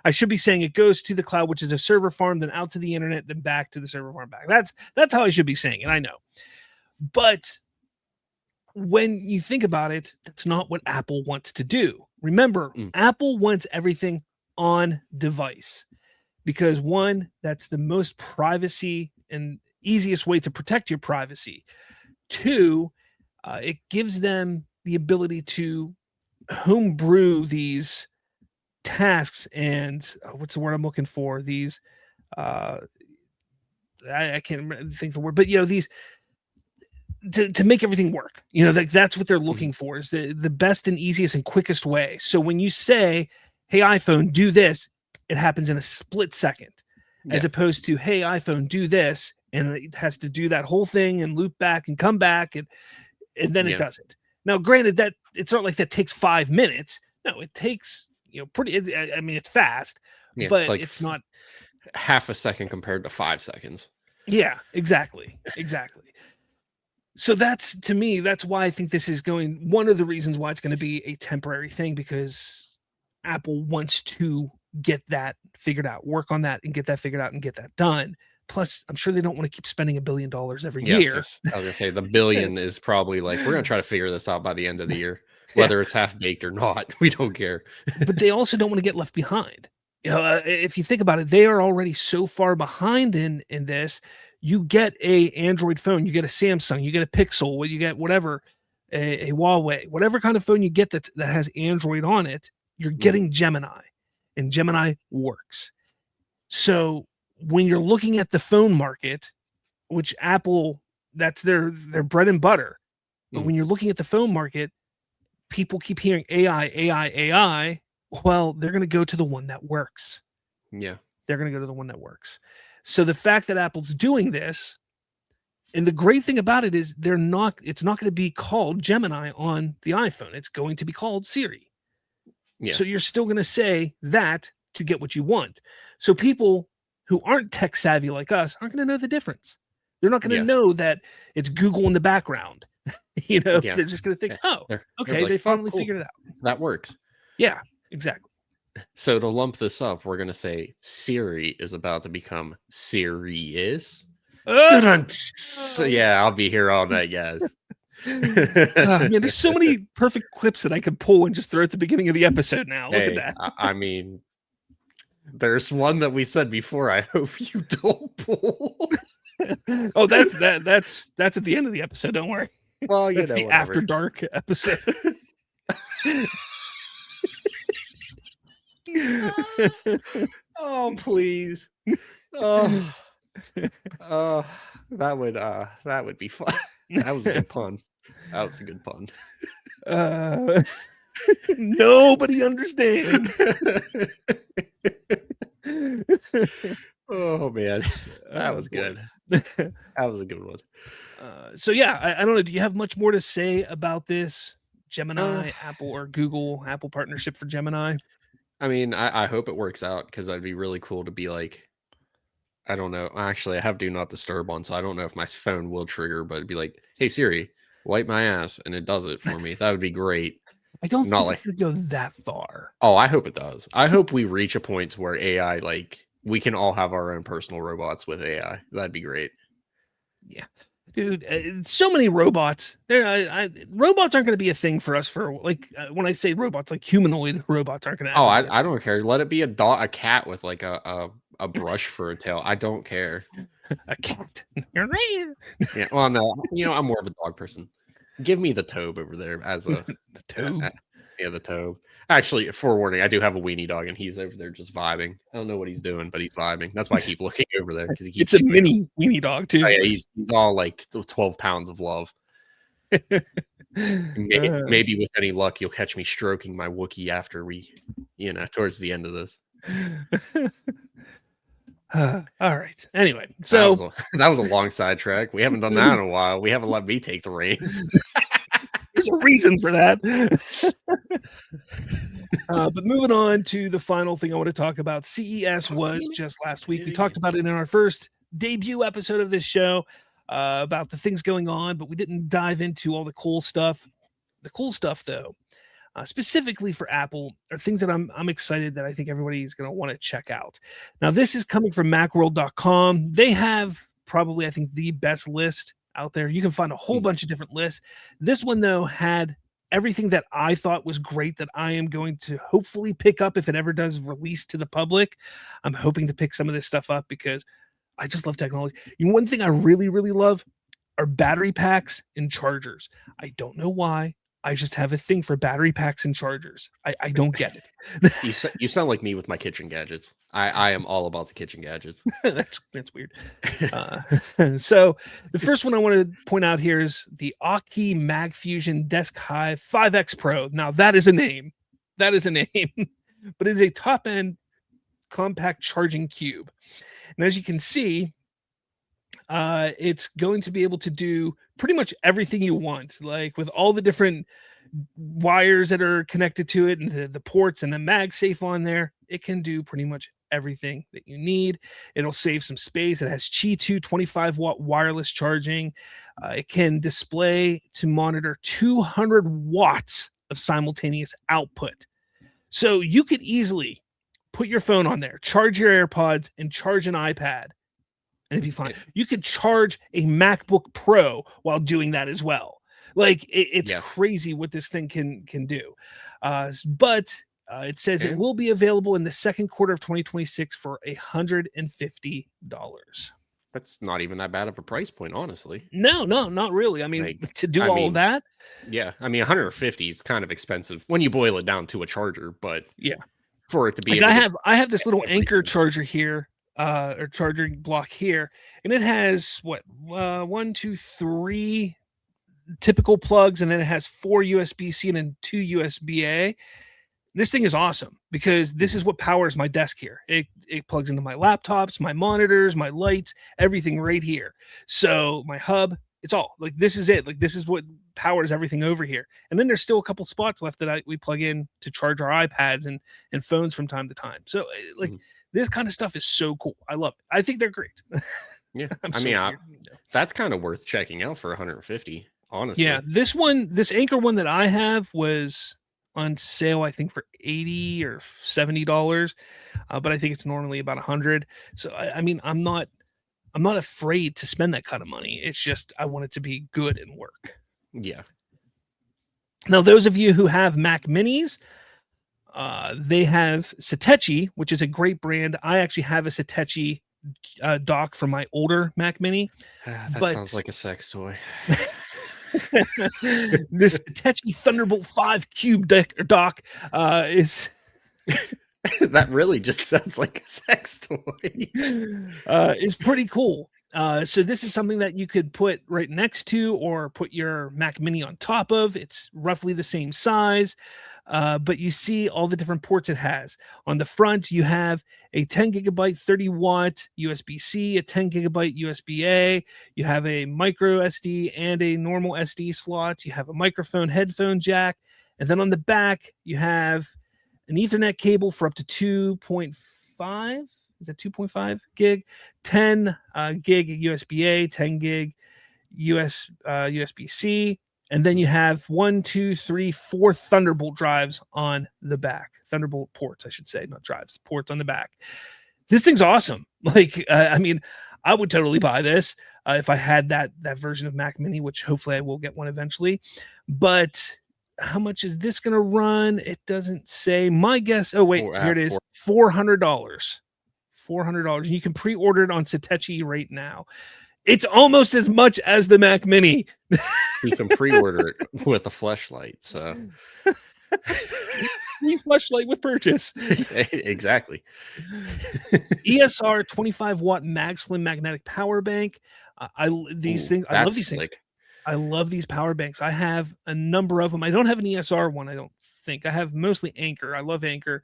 I should be saying it goes to the cloud, which is a server farm, then out to the internet, then back to the server farm back. That's how I should be saying it. I know. But when you think about it, that's not what Apple wants to do. Remember, Apple wants everything on device, because one, that's the most privacy and easiest way to protect your privacy. Two, it gives them the ability to homebrew these tasks and what's the word I'm looking for? These I can't think of the word, but these to make everything work. That's what they're looking for, is the best and easiest and quickest way. So when you say, hey, iPhone, do this, it happens in a split second, as opposed to, hey, iPhone, do this, and it has to do that whole thing and loop back and come back, and then it does it. Now, granted, that it's not like that takes 5 minutes. No, it takes pretty. I mean, it's fast, but it's not half a second compared to 5 seconds. Yeah, exactly. So that's, to me, that's why I think this is one of the reasons why it's going to be a temporary thing, because Apple wants to get that figured out, work on that and get that figured out and get that done. Plus, I'm sure they don't want to keep spending $1 billion every year. Yes, I was gonna say the billion is probably like, we're gonna try to figure this out by the end of the year, whether it's half baked or not. We don't care. But they also don't want to get left behind. If you think about it, they are already so far behind in this. You get a Android phone, you get a Samsung, you get a Pixel, you get whatever, a Huawei, whatever kind of phone you get that has Android on it, you're getting Gemini, and Gemini works. So when you're looking at the phone market, which Apple, that's their bread and butter. But when you're looking at the phone market, people keep hearing AI. Well, they're going to go to the one that works. Yeah. They're going to go to the one that works. So the fact that Apple's doing this, and the great thing about it is it's not going to be called Gemini on the iPhone. It's going to be called Siri. Yeah. So you're still going to say that to get what you want. So people who aren't tech savvy like us aren't going to know the difference. They're not going to know that it's Google in the background. They're just going to think, oh, okay, like, they finally figured it out. That works. Yeah, exactly. So to lump this up, we're gonna say Siri is about to become serious. Yeah, I'll be here all night, guys. Man, there's so many perfect clips that I could pull and just throw at the beginning of the episode now. Look at that. I mean, there's one that we said before. I hope you don't pull. Oh, that's at the end of the episode. Don't worry. Well, that's the whatever. After Dark episode. Oh, please. Oh, that would be fun. That was a good pun. That was a good pun. Nobody understands. Oh man, that was good. That was a good one. So yeah, I don't know. Do you have much more to say about this Gemini, Apple or Google Apple partnership for Gemini? I mean, I hope it works out because that'd be really cool to be like, I don't know. Actually, I have do not disturb on, so I don't know if my phone will trigger, but it'd be like, hey Siri, wipe my ass, and it does it for me. That would be great. I don't think it could go that far. Oh, I hope it does. I hope we reach a point where AI, like, we can all have our own personal robots with AI. That'd be great. Yeah. Dude, so many robots. Robots aren't going to be a thing for us for like when I say robots, like humanoid robots aren't going to. Oh, I don't care. Let it be a cat with like a brush for a tail. I don't care. A cat. Yeah. Well, no. I'm more of a dog person. Give me the Tobe over there as a the Tobe. Yeah, the Tobe. Actually, forewarning, I do have a weenie dog, and he's over there just vibing. I don't know what he's doing, but he's vibing. That's why I keep looking over there because he keeps. It's a mini weenie dog too. Oh, yeah, he's all like 12 pounds of love. Maybe with any luck, you'll catch me stroking my Wookiee after we, towards the end of this. All right. Anyway, so that was a long sidetrack. We haven't done that in a while. We haven't let me take the reins. There's a reason for that. But moving on to the final thing I want to talk about. CES was just last week. We talked about it in our first debut episode of this show about the things going on, but we didn't dive into all the cool stuff. The cool stuff, though, specifically for Apple, are things that I'm excited that I think everybody is going to want to check out. Now, this is coming from Macworld.com. They have probably, I think, the best list out there. You can find a whole bunch of different lists. This one, though, had everything that I thought was great that I am going to hopefully pick up if it ever does release to the public. I'm hoping to pick some of this stuff up because I just love technology. One thing I really, really love are battery packs and chargers. I don't know why. I just have a thing for battery packs and chargers. I don't get it. You sound like me with my kitchen gadgets. I am all about the kitchen gadgets. That's weird. So the first one I want to point out here is the Aki MagFusion Desk Hive 5X Pro. Now that is a name. That is a name. But it is a top-end compact charging cube. And as you can see, it's going to be able to do pretty much everything you want, like with all the different wires that are connected to it and the ports and the MagSafe on there. It can do pretty much everything that you need. It'll save some space. It has Qi 2 25-watt wireless charging. It can display to monitor 200 watts of simultaneous output. So you could easily put your phone on there, charge your AirPods, and charge an iPad, and it'd be fine. You could charge a MacBook Pro while doing that as well. Like it's crazy what this thing can do. But it says it will be available in the second quarter of 2026 for $150. That's not even that bad of a price point, honestly. No, not really. I mean, to do all of that. Yeah, I mean, 150 is kind of expensive when you boil it down to a charger, but yeah, for it to be, like I have this little Anker charger here. Or charging block here, and it has 1, 2, 3 typical plugs, and then it has 4 USB-C and then 2 USB-A. This thing is awesome because this is what powers my desk here. It plugs into my laptops, my monitors, my lights, everything right here. So my hub, it's all like this is it. Like this is what powers everything over here. And then there's still a couple spots left that we plug in to charge our iPads and phones from time to time. So this kind of stuff is so cool. I love it. I think they're great. Yeah. That's kind of worth checking out for 150, honestly. Yeah. This Anker one that I have was on sale, I think, for $80 or $70, but I think it's normally about $100. So I mean, I'm not afraid to spend that kind of money. It's just I want it to be good and work. Yeah. Now, those of you who have Mac Minis, they have Satechi, which is a great brand. I actually have a Satechi dock from my older Mac Mini. That sounds like a sex toy. This Satechi Thunderbolt 5 Cube dock is... That really just sounds like a sex toy. Is pretty cool. So this is something that you could put right next to or put your Mac Mini on top of. It's roughly the same size, but you see all the different ports it has. On the front, you have a 10 gigabyte 30 watt USB-C, a 10 gigabyte USB-A. You have a micro SD and a normal SD slot. You have a microphone headphone jack. And then on the back, you have an Ethernet cable for up to 2.5. Is that 2.5 gig? 10 gig USB-A, 10 gig USB-C. And then you have 1, 2, 3, 4 Thunderbolt drives on the back. Thunderbolt ports, I should say, not drives, ports on the back. This thing's awesome. Like, I mean, I would totally buy this if I had that version of Mac Mini, which hopefully I will get one eventually. But how much is this going to run? It doesn't say. My guess. Oh, wait, here it is. $400. $400. You can pre-order it on Satechi right now. It's almost as much as the Mac Mini. You can pre-order it with a fleshlight. So Free fleshlight with purchase. Exactly. ESR 25 watt Slim magnetic power bank. I love these things. I love these power banks. I have a number of them. I don't have an ESR one, I don't think. I have mostly Anker. I love Anker.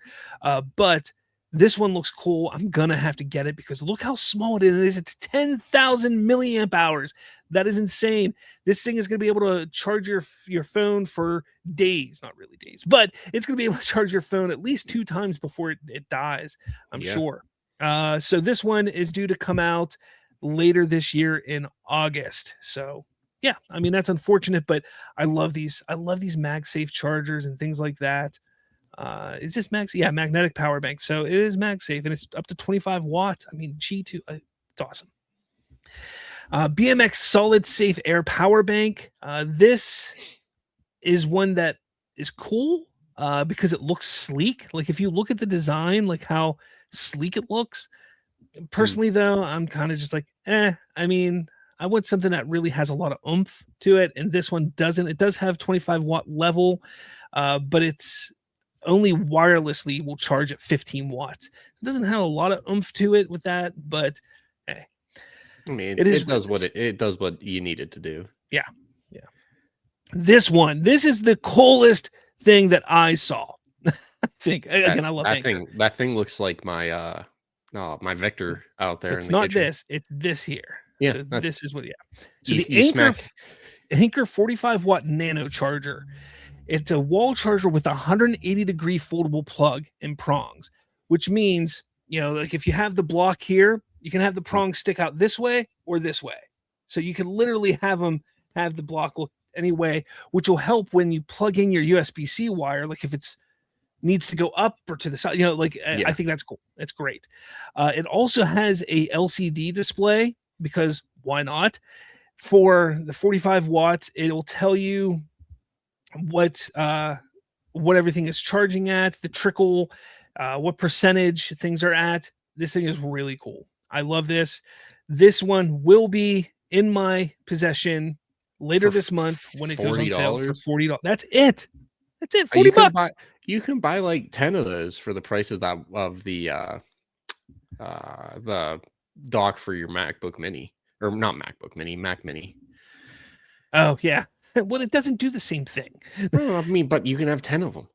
But this one looks cool. I'm going to have to get it because look how small it is. It's 10,000 milliamp hours. That is insane. This thing is going to be able to charge your phone for days. Not really days, but it's going to be able to charge your phone at least 2 times before it dies, I'm sure. So this one is due to come out later this year in August. So yeah, I mean, that's unfortunate, but I love these MagSafe chargers and things like that. Is this Yeah, magnetic power bank. So it is MagSafe and it's up to 25 watts. I mean, G2, it's awesome. BMX solid safe air power bank. This is one that is cool because it looks sleek. Like if you look at the design, like how sleek it looks. Personally, though, I'm kind of just like, I mean, I want something that really has a lot of oomph to it, and this one doesn't. It does have 25 watt level, but it's only wirelessly will charge at 15 watts. It doesn't have a lot of oomph to it with that, but hey, I mean, it does what you need it to do. Yeah. This is the coolest thing that I saw. I think again, I love Anker. That thing looks like my my Vector out there. It's not this. It's this here. Yeah, so this is what. So the Anker 45 watt Nano charger. It's a wall charger with a 180-degree foldable plug and prongs, which means, like if you have the block here, you can have the prongs stick out this way or this way. So you can literally have the block look any way, which will help when you plug in your USB-C wire. Like if it's needs to go up or to the side, I think that's cool. It's great. It also has a LCD display because why not? For the 45 watts, it'll tell you what everything is charging at, the trickle, what percentage things are at. This thing is really cool. I love this. This one will be in my possession later this month when it goes on sale for $40. That's it. $40. You can buy like 10 of those for the price of the dock for your MacBook Mini, or not MacBook Mini, Mac Mini. Oh yeah. Well, it doesn't do the same thing. No, I mean, but you can have 10 of them.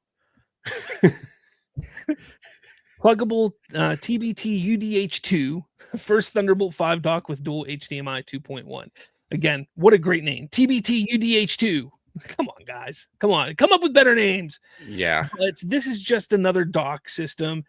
Pluggable TBT UDH2 first Thunderbolt 5 dock with dual HDMI 2.1. Again, what a great name. TBT UDH2. Come on, guys. Come on. Come up with better names. Yeah. This is just another dock system.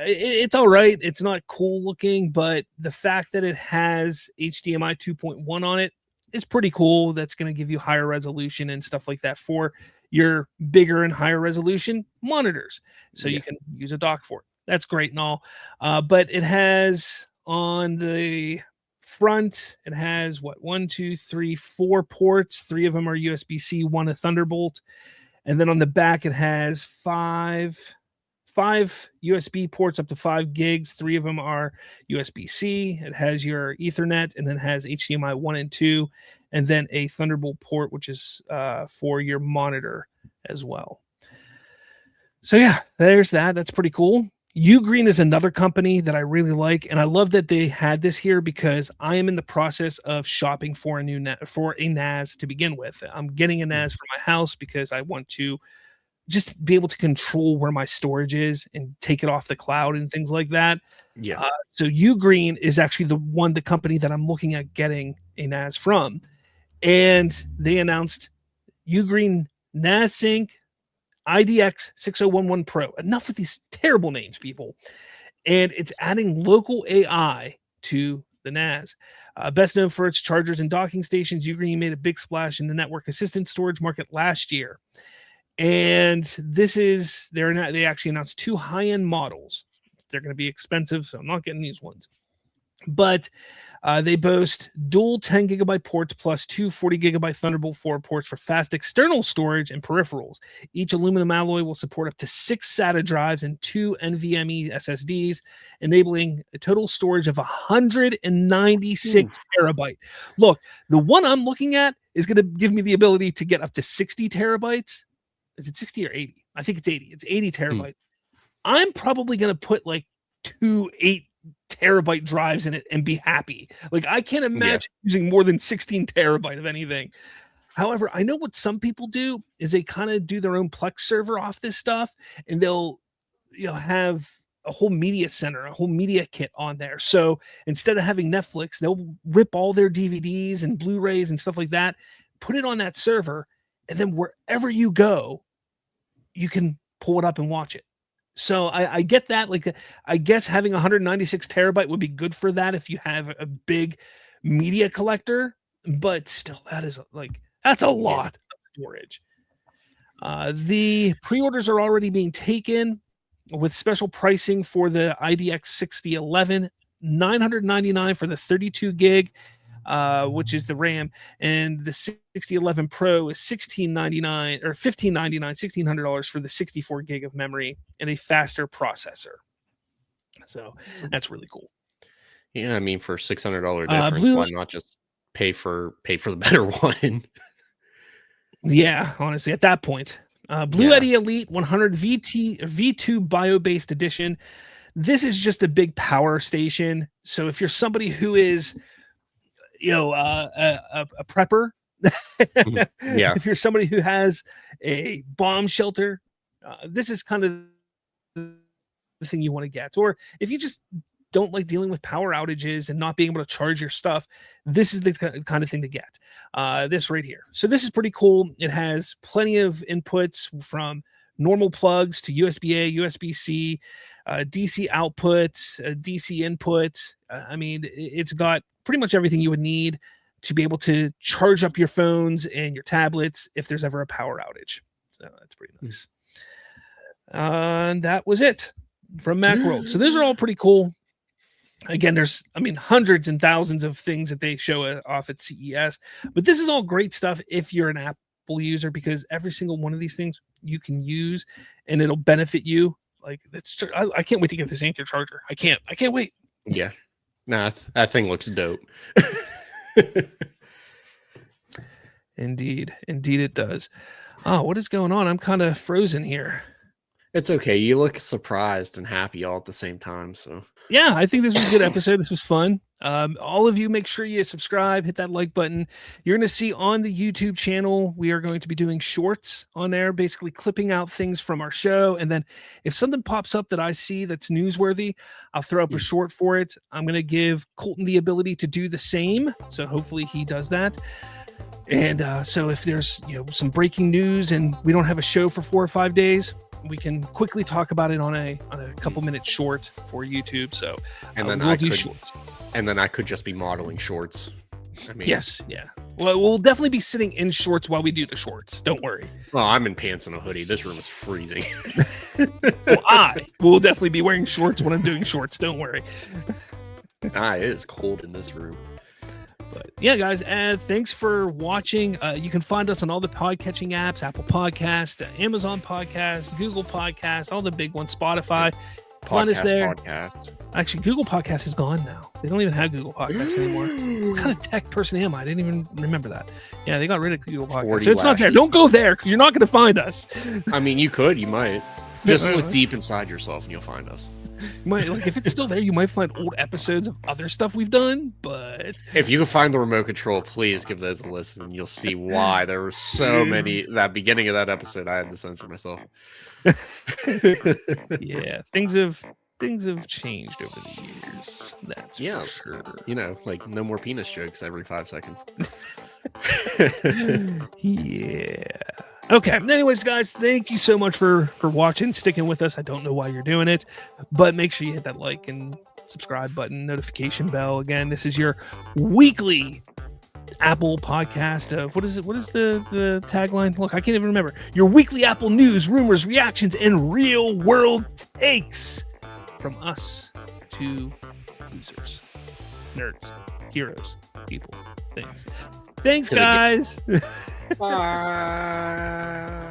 It's all right. It's not cool looking, but the fact that it has HDMI 2.1 on it is pretty cool. That's going to give you higher resolution and stuff like that for your bigger and higher resolution monitors. So Yeah. you can use a dock for it. That's great and all. But it has on the front, it has what, 1, 2, 3, 4 ports. 3 of them are USB-C, 1 a Thunderbolt. And then on the back, it has five USB ports up to 5 gigs. 3 of them are USB-C. It has your Ethernet, and then has HDMI 1 and 2, and then a Thunderbolt port, which is for your monitor as well. So yeah, there's that. That's pretty cool. Ugreen is another company that I really like, and I love that they had this here because I am in the process of shopping for a NAS to begin with. I'm getting a NAS for my house because I want to just be able to control where my storage is and take it off the cloud and things like that. Yeah. So Ugreen is actually the company that I'm looking at getting a NAS from. And they announced Ugreen NAS Sync IDX 6011 Pro. Enough with these terrible names, people. And it's adding local AI to the NAS. Best known for its chargers and docking stations, Ugreen made a big splash in the network assistant storage market last year. And this is, they actually announced 2 high-end models. They're going to be expensive, so I'm not getting these ones. But they boast dual 10 gigabyte ports plus 2 40 gigabyte Thunderbolt 4 ports for fast external storage and peripherals. Each aluminum alloy will support up to 6 SATA drives and 2 NVMe SSDs, enabling a total storage of 196 terabyte. Look, the one I'm looking at is going to give me the ability to get up to 60 terabytes. Is it 60 or 80? I think it's 80. It's 80 terabyte. I'm probably going to put like 2 8 terabyte drives in it and be happy. Like, I can't imagine using more than 16 terabyte of anything. However, I know what some people do is they kind of do their own Plex server off this stuff, and they'll, have a whole media center, a whole media kit on there. So instead of having Netflix, they'll rip all their DVDs and Blu-rays and stuff like that, put it on that server, and then wherever you go, you can pull it up and watch it. So I get that. Like, I guess having 196 terabyte would be good for that if you have a big media collector, but still, that's a lot of storage. The pre-orders are already being taken with special pricing for the IDX 6011, $999 for the 32 gig, which is the RAM, and the 6011 Pro is $1,699 or $1,599, $1,600 for the 64 gig of memory and a faster processor. So that's really cool. Yeah, I mean, for $600 difference, why not just pay for the better one? Yeah, honestly, at that point. Blue Yeti Elite 100 V2 bio-based edition. This is just a big power station. So if you're somebody who is a prepper, if you're somebody who has a bomb shelter, this is kind of the thing you want to get. Or if you just don't like dealing with power outages and not being able to charge your stuff, this is the kind of thing to get. This right here. So this is pretty cool. It has plenty of inputs from normal plugs to USB-A, USB-C, DC outputs, DC inputs. I mean, it's got pretty much everything you would need to be able to charge up your phones and your tablets if there's ever a power outage. So that's pretty nice. And that was it from Macworld. So those are all pretty cool. Again, there's, hundreds and thousands of things that they show off at CES, but this is all great stuff if you're an Apple user, because every single one of these things you can use and it'll benefit you. Like, I can't wait to get this Anker charger. I can't wait. Yeah. Nah, that thing looks dope. Indeed it does. Oh, what is going on? I'm kind of frozen here. It's okay. You look surprised and happy all at the same time. So yeah, I think this was a good episode. This was fun. All of you, make sure you subscribe, hit that like button. You're going to see on the YouTube channel, we are going to be doing shorts on there, basically clipping out things from our show. And then if something pops up that I see that's newsworthy, I'll throw up a short for it. I'm going to give Colton the ability to do the same. So hopefully he does that. And so if there's some breaking news and we don't have a show for 4 or 5 days, we can quickly talk about it on a couple minute short for YouTube. So and then we'll do shorts. And then I could just be modeling shorts. Yes, yeah. Well, we'll definitely be sitting in shorts while we do the shorts. Don't worry. Well, I'm in pants and a hoodie. This room is freezing. Well, I will definitely be wearing shorts when I'm doing shorts. Don't worry. It is cold in this room. But yeah, guys, thanks for watching. You can find us on all the podcatching apps, Apple Podcast, Amazon Podcast, Google Podcast, all the big ones, Spotify. Find us there. Podcast. Actually, Google Podcast is gone now. They don't even have Google Podcasts anymore. What kind of tech person am I? I didn't even remember that. Yeah, they got rid of Google Podcasts. So it's not there. Don't go there because you're not going to find us. I mean, you might. Just look deep inside yourself and you'll find us. You might, like, if it's still there, you might find old episodes of other stuff we've done, but if you can find the remote control, please give those a listen. You'll see why there were so many. That beginning of that episode, I had to censor myself. Yeah, things have changed over the years. That's for sure. You know, like no more penis jokes every 5 seconds. Yeah. Okay. Anyways, guys, thank you so much for watching, sticking with us. I don't know why you're doing it, but make sure you hit that like and subscribe button, notification bell. Again, this is your weekly Apple podcast of what is it? What is the tagline? Look, I can't even remember. Your weekly Apple news, rumors, reactions, and real world takes from us to users, nerds, heroes, people, things. Thanks, guys. Bye.